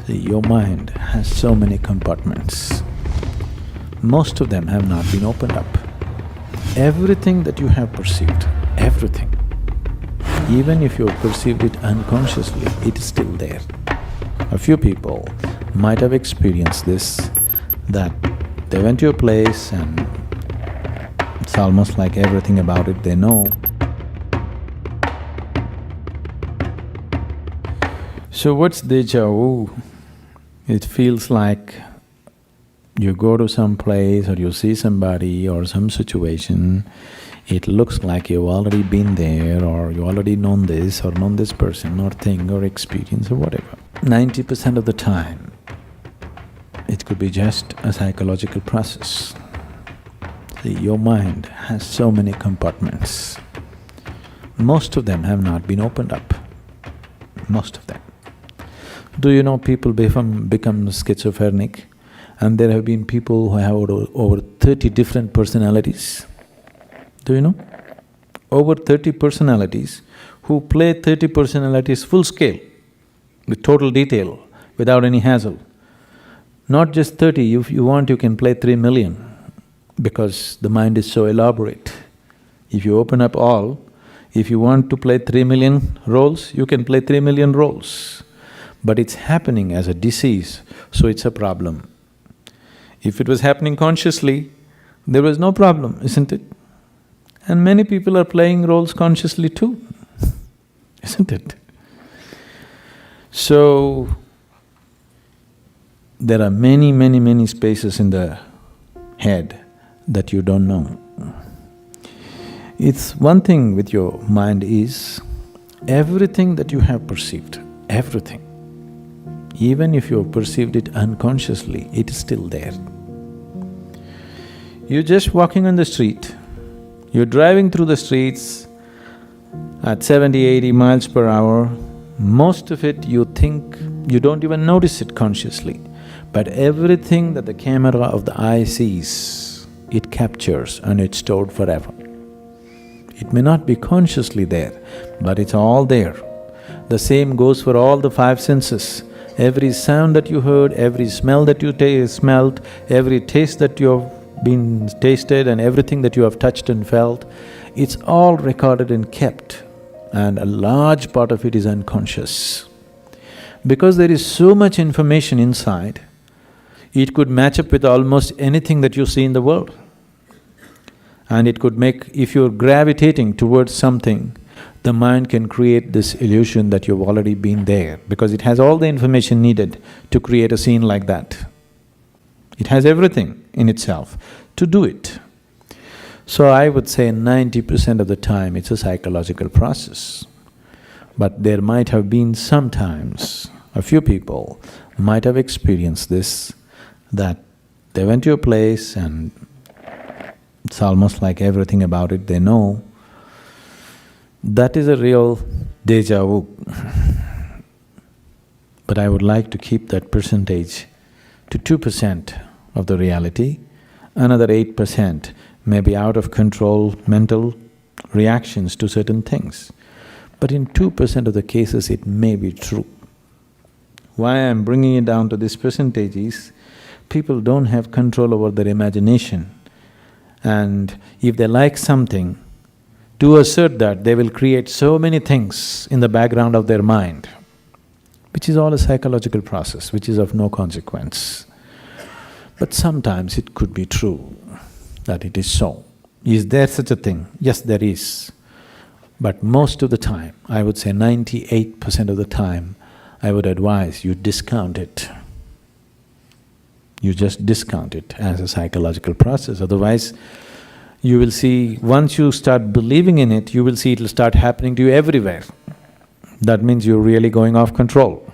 See, your mind has so many compartments. Most of them have not been opened up. Everything that you have perceived, everything, even if you have perceived it unconsciously, it is still there. A few people might have experienced this, that they went to a place and it's almost like everything about it they know. So what's déjà vu? It feels like you go to some place or you see somebody or some situation, it looks like you've already been there or you already known this or known this person or thing or experience or whatever. 90% of the time, it could be just a psychological process. See, your mind has so many compartments. Most of them have not been opened up, most of them. Do you know people become schizophrenic? And there have been people who have over 30 different personalities. Do you know? Over 30 personalities who play 30 personalities full scale, with total detail, without any hassle. Not just 30, if you want you can play 3 million, because the mind is so elaborate. If you open up all, if you want to play 3 million roles, you can play 3 million roles. But it's happening as a disease, so it's a problem. If it was happening consciously, there was no problem, isn't it? And many people are playing roles consciously too, isn't it? So, there are many spaces in the head that you don't know. It's one thing with your mind is, everything that you have perceived, everything, even if you have perceived it unconsciously, it is still there. You're just walking on the street, you're driving through the streets at 70–80 miles per hour, most of it you think, you don't even notice it consciously, but everything that the camera of the eye sees, it captures and it's stored forever. It may not be consciously there, but it's all there. The same goes for all the 5 senses. Every sound that you heard, every smell that you smelled, every taste that you have been tasted and everything that you have touched and felt, it's all recorded and kept, and a large part of it is unconscious. Because there is so much information inside, it could match up with almost anything that you see in the world. And it could make… if you're gravitating towards something, the mind can create this illusion that you've already been there, because it has all the information needed to create a scene like that. It has everything in itself to do it. So I would say 90% of the time it's a psychological process. But there might have been sometimes, a few people might have experienced this, that they went to a place and it's almost like everything about it they know. That is a real déjà vu. But I would like to keep that percentage to 2% of the reality. Another 8% may be out of control mental reactions to certain things. But in 2% of the cases it may be true. Why I'm bringing it down to this percentage is, people don't have control over their imagination. And if they like something, to assert that, they will create so many things in the background of their mind, which is all a psychological process, which is of no consequence. But sometimes it could be true that it is so. Is there such a thing? Yes, there is. But most of the time, I would say 98% of the time, I would advise you discount it. You just discount it as a psychological process, otherwise you will see, once you start believing in it, you will see it'll start happening to you everywhere. That means you're really going off control.